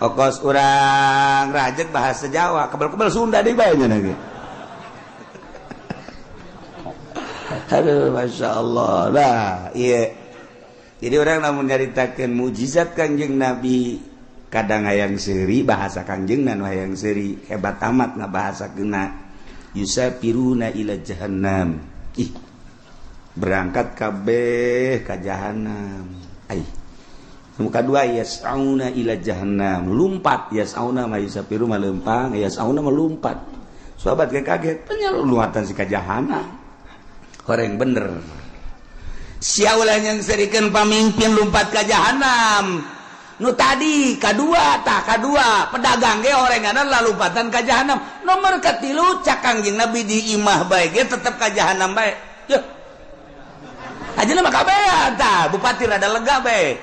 okos urang rajek bahasa Jawa kebal-kebal Sunda deui bae nya ge. Aduh, Masya Allah lah, iya. Jadi orang namun nyaritakeun mujizat Kangjeng Nabi kadang hayang seuri bahasa Kangjeng nan hayang seuri hebat amat ngabahasakeunna yusafiruna ila jahannam. Berangkat kabeh ka jahanam. Nomor kedua yas'auna ila jahannam, lumpat yas'auna mah yusafiru mah leumpang, yas'auna mah lumpat. Sahabat kaget, penyaluatan si ka jahanam. Koreng bener sia ulah yang serikeun pamimpin lumpat ka jahanam nu tadi kadua pedagang ge orengana lalumpatan ka jahanam nomor katilu cak Kangjeng Nabi di imah bae ge tetep ka jahanam bae yeuh ajeuna mah kabehan tah bupati rada lega bae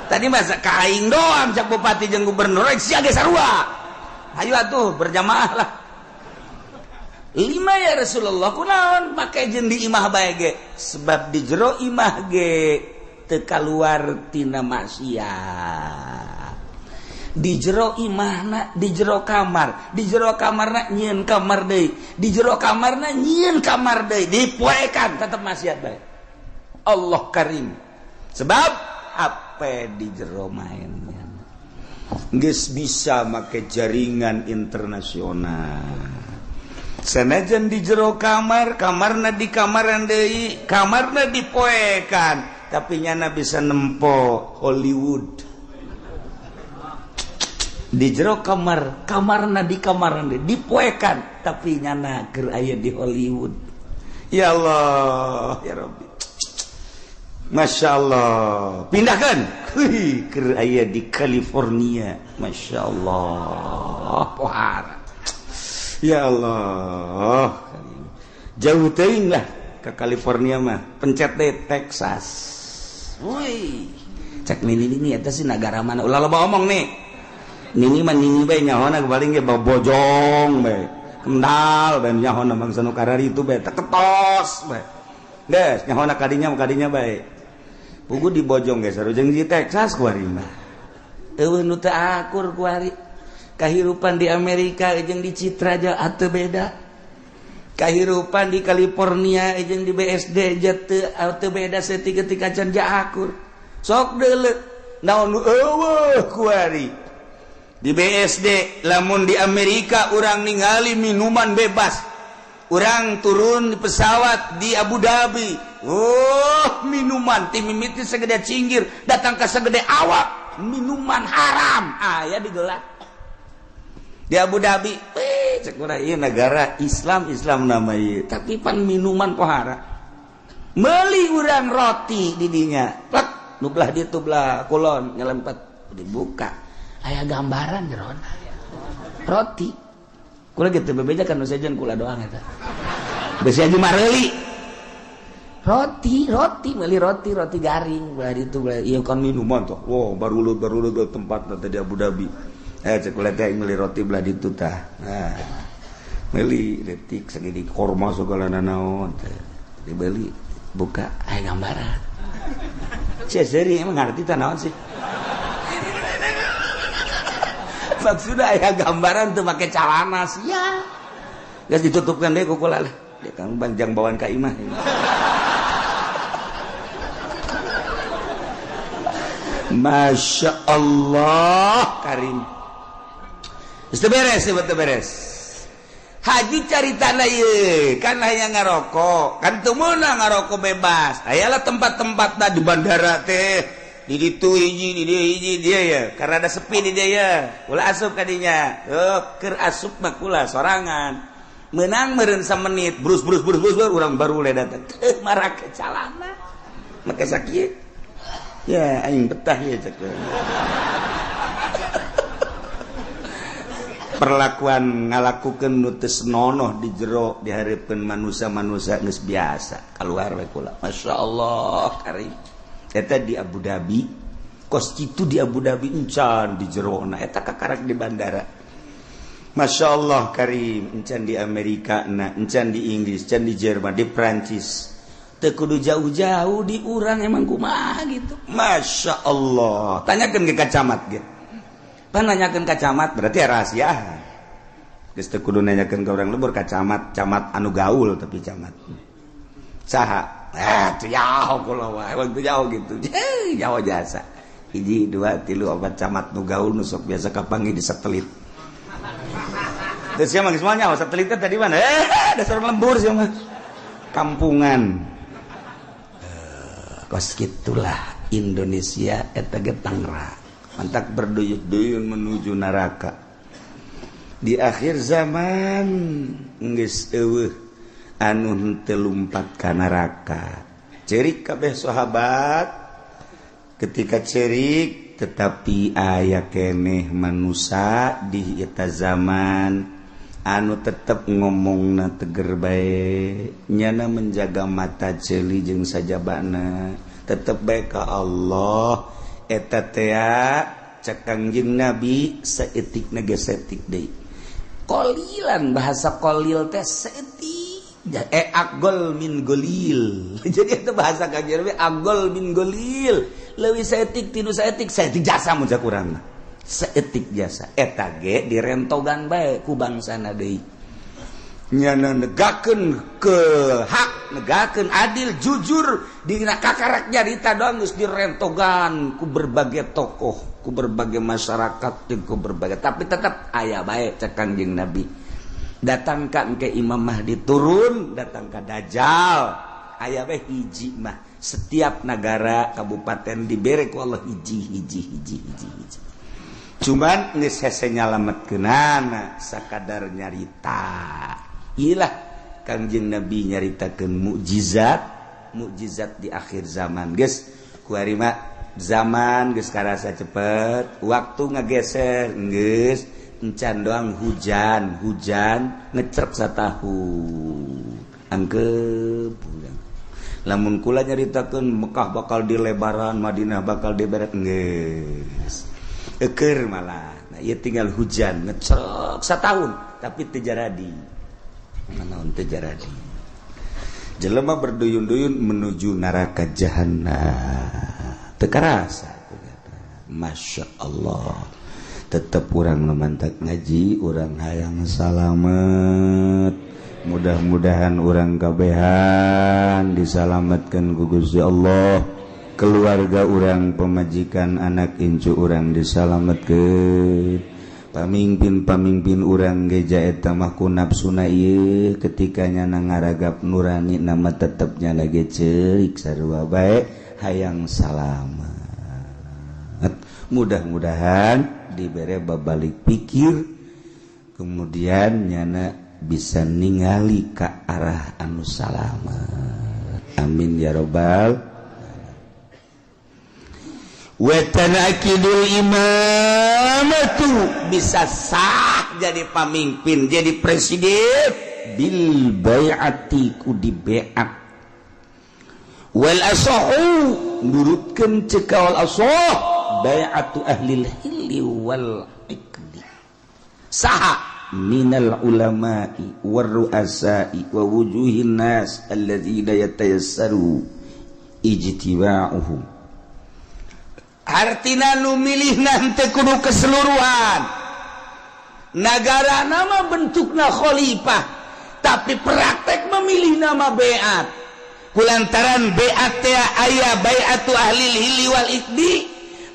tadi mah ka aing doang cak bupati jeung gubernur sia ge sarua ayo atuh berjamaah lah 5 ya Rasulullah kunaon make jeung di imah bae ge sebab di jero imah ge teu kaluar tina maksiat di jero imahna di jero kamarna nyieun kamar deui di jero kamarna nyieun kamar deui dipoekan tetep maksiat bae Allah Karim sebab apa di jero main geus bisa make jaringan internasional sanajan di jero kamarna di kamaran deui kamarna dipoekan tapi nyana bisa nempo Hollywood di jero kamarna di kamaran deui dipoekan tapi nyana keur aya di Hollywood ya Allah ya Rabbi Masya Allah pindahkan keur aya di California Masya Allah pohara ya Allah jauh teuing lah ke California mah pencet deh Texas woi cek nini eta sih negara mana ulah loba omong nih nini mah nini bae nyahona paling ge bojong bae kendal bae nyahona mangsa nu karari itu bae teketos bae geus nyahona kadinya bae pugu di bojong geus sarujeng di Texas kuari mah eueuh nu teu akur kuari kahirupan di Amerika jeung di Citra aja atuh beda kahirupan di California jeung di BSD atuh beda setika-tika can akur sok deuleu naon eueuh kuari di BSD lamun di Amerika urang ningali minuman bebas urang turun di pesawat di Abu Dhabi minuman ti mimiti segede cinggir datang ka segede awak minuman haram aya digelat di Abu Dhabi, cek urang ieu negara Islam nama ieu, tapi pan minuman pohara. Meuli urang roti di dinya, plek nu belah ditu belah kulon nyelempet dibuka. Aya gambaran jeroan. Roti. Kula gitu bebejakan nu sajen kula doang eta. Besi aja mareuli. Roti meuli roti garing belah ditu belah ieu kan minuman tuh. Wow, barulut tempat tadi di Abu Dhabi. Cek teh meuli roti belah ditu tah. Nah. Meuli detik sagede korma segala naon teh. Dibeli buka aya gambaran. Ceseri emang ngerti tanawan sih. Maksudnya aya gambaran tuh pakai celana sih ya. Geus ditutupkan deh kukula lah. Dia kan banjang bawaan ka imah. Masya Allah Karim. Itu beres. Haji caritana ieu kan aya ngarokok, kan teu meunang ngarokok bebas. Ayalah tempat-tempatna di bandara teh. Di ditu hiji dia ya. Karena ada sepi di dia ya. Ulah asup ka dinya. Keur asup mah kula sorangan. Menang meureun samenit, brus urang baru le datang. Marah ke calana. Make sakieu. Ya, aing betah ya cek. Perlakuan ngalakukeun nu teu senonoh di jero dihareupeun manusia-manusia geus biasa. Kaluar we kula. Masyaallah Karim. Eta di Abu Dhabi, kos kitu di Abu Dhabi encan di jerona eta kakarak di bandara. Masya Allah Karim, encan di Amerika, encan di Inggris, encan di Jerman, di Prancis. Teu kudu jauh-jauh di urang emang kumaha gitu. Masya Allah. Tanyakeun ke kacamat ge. Pan nanyakeun kacamat berarti rahasia. Geus teu kudu nanyakeun ka urang lembur kacamat, camat anu gaul tapi camat. Saha? Teu jauh kula wae, teu jauh gitu. Jauh jasa. 1 2 3 4 camat nu gaul nu sok biasa kapanggih di satelit. Terus siapa semuanya satelitnya tadi mana? Dasar lembur siapa? Kampungan. Kos gitulah Indonesia eta ge Tangerang. Mantak berduyun-duyun menuju neraka. Di akhir zaman geus eueuh anu henteu lumpat ka neraka. Cerik kabeh sahabat ketika cerik tetapi aya keneh manusia di eta zaman anu tetep ngomongna teger bae nyana menjaga mata ceuli jeung sajabana tetep bae ka Allah eta teh cek Kangjeng Nabi saeutikna ge saeutik deui qalilan bahasa qalil teh saeutik aqol min golil jadi itu bahasa Kangjeng Nabi aqol min golil leuwih saeutik tinu saeutik jasa mun cak urangna saeutik jasa eta ge direntogan bae ku bangsana deui nyana negakeun ke hak negakeun adil jujur dina kakarak nyarita doang geus direntogan ku berbagai tokoh ku berbagai masyarakat jeung ku berbagai tapi tetap aya bae cek Kangjeng Nabi datang ka engke Imam Mahdi turun datang ka Dajjal aya bae hiji mah setiap negara kabupaten dibere ku Allah hiji. Cuman geus hese nyalametkeunana sakadar nyarita. Iyalah Kangjeng Nabi nyaritakeun mukjizat di akhir zaman. Geus kuari mah zaman geus karasa cepet, waktu ngageser geus encan doang hujan ngecerep satahu. Angkep pulang. Lamun kula nyaritakeun Mekah bakal dilebaran, Madinah bakal diberet geus. Eker malah. Nah, ieu tinggal hujan ngecek satahun tapi teu jaradi. Naon teu jaradi. Jelema berduyun-duyun menuju neraka jahanam. Teu karasa. Masya Allah. Tetep urang nu mantak ngaji, urang hayang salamet. Mudah-mudahan urang kabehan disalametkeun ku Gusti Allah. Keluarga urang pemajikan anak incu urang disalametkeun. Pamimpin urang geja eta mah ku nafsuna ieu ketika nyana ngaragap nurani nama tetepnya lagi ceurik sarua bae hayang salamet. Mudah-mudahan dibere babalik pikir kemudian nyana bisa ningali ka arah anu salamet. Amin ya rabbal. Wa tanakidul imamatu bisa sah jadi pamimpin jadi presiden bil bai'ati ku di bai'at wal asahu nurutkeun cekal asah bai'atu ahlil hilli wal iqdi saha minal ulama'i war ru'asa'i wa wujuhin nas alladzina yatayassaru ijtiba'uhum artina nu milih nanti kudu keseluruhan negara nama bentukna khalifah tapi praktek memilih nama beat kulantaran beat teh aya baiatu ahlil hilli wal iqdi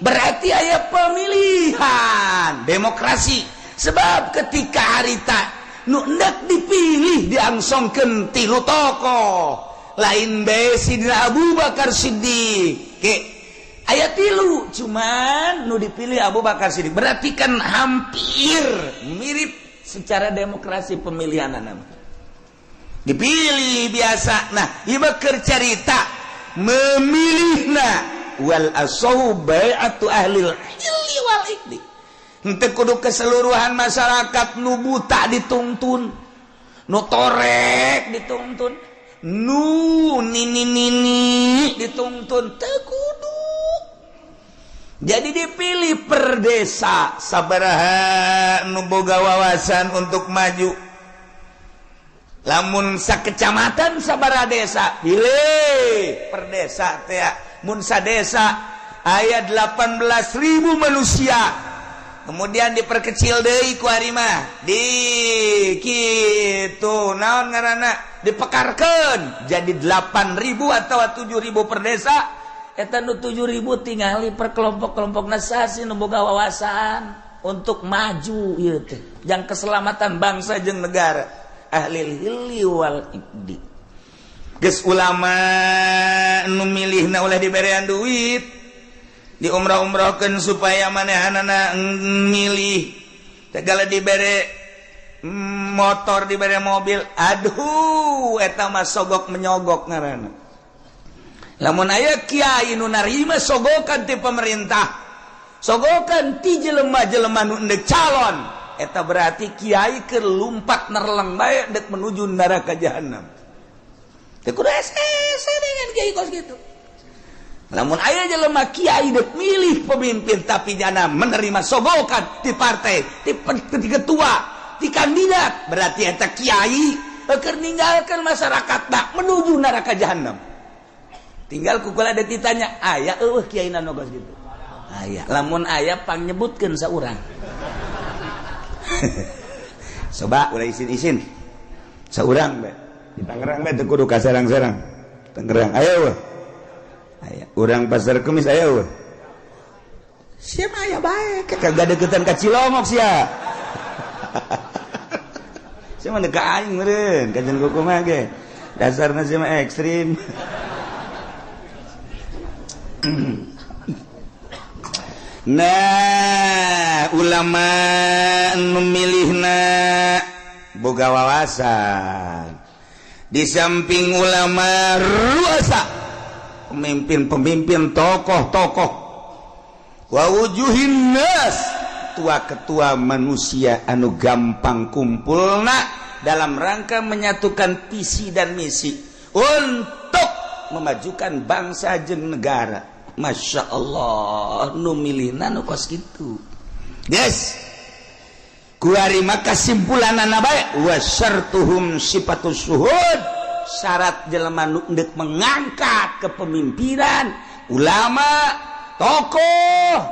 berarti aya pemilihan demokrasi sebab ketika harita nu hendak dipilih diangsongkeun tilu tokoh lain bae Sidina Abu Bakar Siddiq ke aya tilu cuman nu dipilih Abu Bakar Siddiq berarti kan hampir mirip secara demokrasi pemilihan nama dipilih biasa nah ieu keur carita memilihna wal asahu bai'atu ahlil hilli wal iqdi henteu kudu keseluruhan masyarakat nu buta dituntun nu torek dituntun nu nini dituntun teu kudu jadi dipilih per desa sabaraha nu boga wawasan untuk maju lamun sakecamatan sabaraha desa pilih per desa teh mun sadesa aya 18.000 manusia kemudian diperkecil deui ku ari mah di kitu naon ngaranna dipekarkeun jadi 8.000 atau 7.000 per desa eta nu 7.000 tingali per kelompok-kelompokna sasi nu boga wawasan untuk maju ieu teh jang keselamatan bangsa jeung negara ahlil hilli wal iqdi geus ulama nu milihna ulah diberean duit di umrah-umrahkeun supaya manehanana milih segala dibere motor dibere mobil aduh eta mah sogok menyogok ngaranna lamun aya kiai nu narima sogokan ti pemerintah sogokan ti jelema-jelema nu endek calon eta berarti kiai keur lumpat nerleng bae dek menuju neraka jahanam teu kudu ese dengan kiai kos gitu lamun aya jelema kiai dek milih pemimpin tapi jana menerima sogokan ti partai ti ketua ti kandidat berarti eta kiai keur ninggalkeun masyarakat tak menuju neraka jahanam tinggal kukula ada ditanya aya eueuh kiai na nogos gitu aya lamun aya pang nyebutkeun saurang coba ulah isin-isin saurang bae di Tangerang bae teu kudu ka sarang-sarang Tangerang aya eueuh aya urang pasar Kemis aya eueuh sia mah aya bae kagak deketan ka Cilongok sia sia mah deuk ka aing meureun kajen kumaha ge dasarna sia mah ekstrim nah ulama memilihna boga wawasan di samping ulama ruasa pemimpin-pemimpin tokoh-tokoh wa wujuhin nas tua-ketua manusia anu gampang kumpulna dalam rangka menyatukan visi dan misi untuk memajukan bangsa jeung negara. Masya Allah nu milihna nu kos kitu yes kuari maka simpulanana bae wa syartuhum sifatus syuhud syarat jelema nu endek mengangkat kepemimpinan ulama tokoh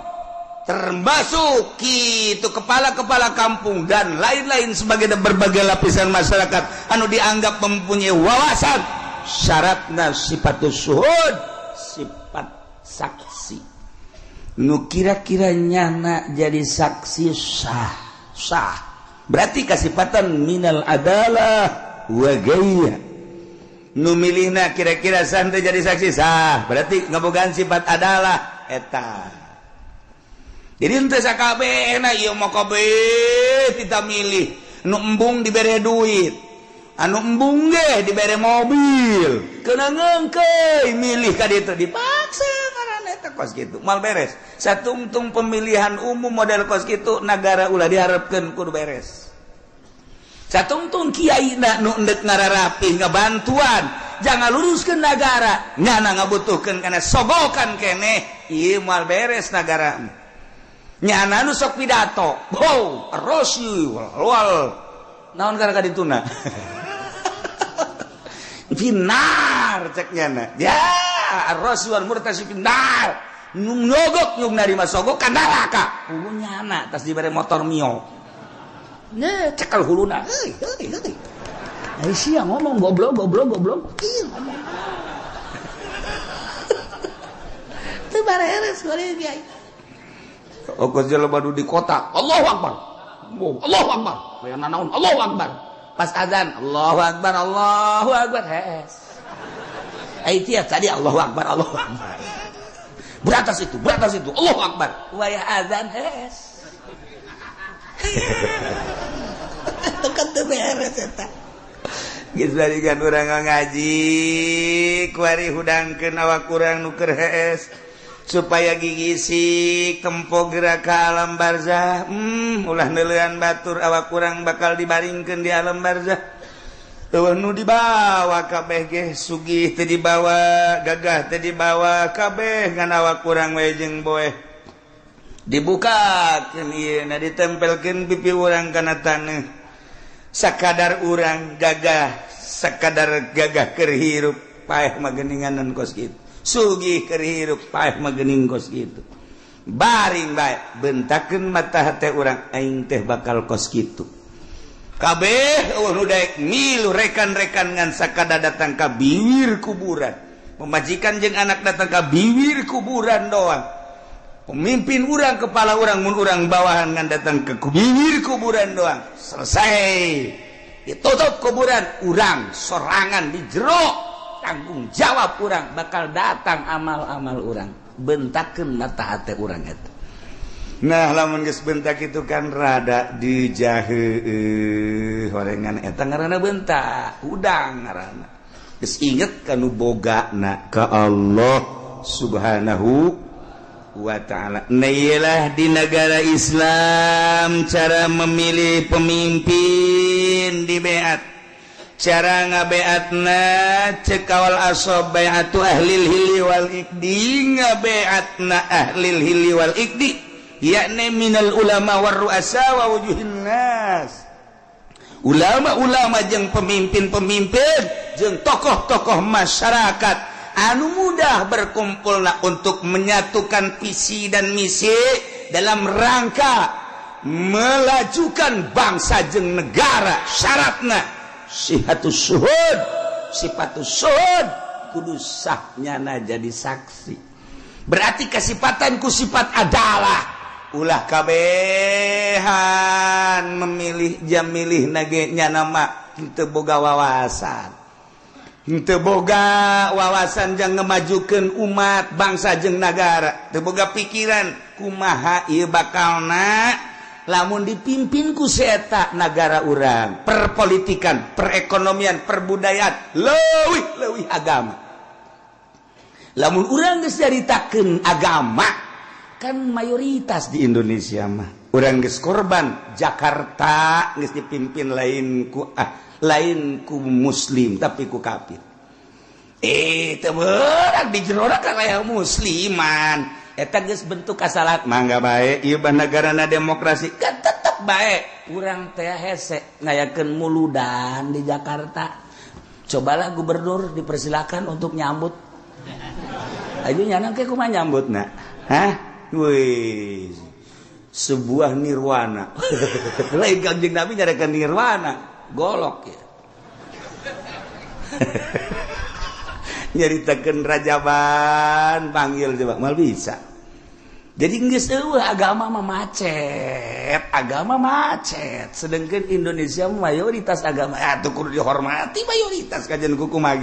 termasuk kitu kepala-kepala kampung dan lain-lain sebagai berbagai lapisan masyarakat anu dianggap mempunyai wawasan syaratna sifatus syuhud sifat saksi nu kira-kira nyana jadi saksi sah berarti kasifatan minal adalah wa gaya nu milihna kira-kira sah teh jadi saksi sah berarti ngabogaan sifat adalah eta jadi henteu sakabehna ieu mah kabeh kita milih nu embung dibere duit anu embung ge dibere mobil keuna ngeungkeuy milih ka ditu dipaksa ngaranna eta kos kitu mal beres satungtung pemilihan umum model kos kitu nagara ulah diharapkeun kudu beres satungtung kiai nu endek ngararapi ngabantuan jangan luruskeun nagara nyana ngabutuhkeun kana sogokan keneh ieu mal beres nagara nyana nu sok pidato wow rosy wal naon gara-gara dituna finar ceknya ya ar-rasul murtasi finar nyogok nyung narima sogok ka neraka hulunya anak tas dibere motor Mio cekel huluna sia ngomong goblok ieu ngomong teu bareres goreng kiai ongkos jelema nu di kota Allahu Akbar aya nanaon Allahu Akbar pas azan Allahu Akbar hees ai tiap tadi Allahu Akbar beratas itu Allahu Akbar wayah azan hees tekan teu beres eta geus balikan urang ngaji kuari hudangkeun awak urang nu keur hees supaya gigisi tempo gerak ka alam barzah ulah neulean batur awak urang bakal dibaringkeun di alam barzah eueuh nu dibawa kabeh ge sugih teu dibawa gagah teu dibawa kabeh ngan awak urang we jeung boeh dibukakeun ieu na ditempelkeun pipi urang kana taneuh sakadar urang gagah sakadar gagah keur hirup paeh mah geuninganan kos kitu sugih keur hirup paeh mah geuning kos kitu baring bae bentakeun mata hate urang aing teh bakal kos kitu kabeh eueuh nu daek milu rekan-rekan ngan sakada datang ka bibir kuburan pemajikan jeung anak datang ka bibir kuburan doang pemimpin urang kepala urang mun urang bawahan ngan datang ke bibir kuburan doang selesai ditutup kuburan urang sorangan di jero tanggung jawab urang bakal datang amal-amal urang bentakeun mata hate urang eta nah lamun geus bentak itu kan rada dijaheueuh horengan eta ngaranna bentak udang ngaranna geus inget kanu bogana ka Allah subhanahu wa ta'ala nailah di negara Islam cara memilih pemimpin di beat cara ngabeatna cekawal asob beatu ahlil hili wal ikdi ngabeatna ahlil hili wal ikdi yakni minal ulama war ru'asa wa wujuhin nas ulama-ulama jeung pemimpin-pemimpin jeung tokoh-tokoh masyarakat anu mudah berkumpulna untuk menyatukan visi dan misi dalam rangka melajukan bangsa jeung negara syaratna sifatus syuhud kudu sahnyana jadi saksi berarti kasifatan ku sifat adalah ulah kabehan memilih jam milih nage nya nama teu boga wawasan teu boga wawasan jang ngemajukeun umat bangsa jeung negara teu boga pikiran kumaha ieu bakalna lamun dipimpin ku seeta negara urang perpolitikan perekonomian perbudayaan leuwih agama lamun urang geus nyaritakeun agama kan mayoritas di Indonesia mah urang geus korban Jakarta geus dipimpin lain ku muslim tapi ku kafir teu beurang di jerona kan aya musliman eta geus bentuk kasalahan mangga bae ieu mah negarana demokrasi kan tetep bae urang teh hese ngayakeun muludan di Jakarta cobalah gubernur dipersilakan untuk nyambut ayo nyanang ke kumaha nyambutna wih sebuah nirwana lain Kangjeng Nabi nyarakan nirwana golok ya nyaritakeun rajaban panggil coba mal bisa jadi geus eueuh agama mah macet sedangkan Indonesia mayoritas agama atuh kudu dihormati mayoritas kajian kuku mah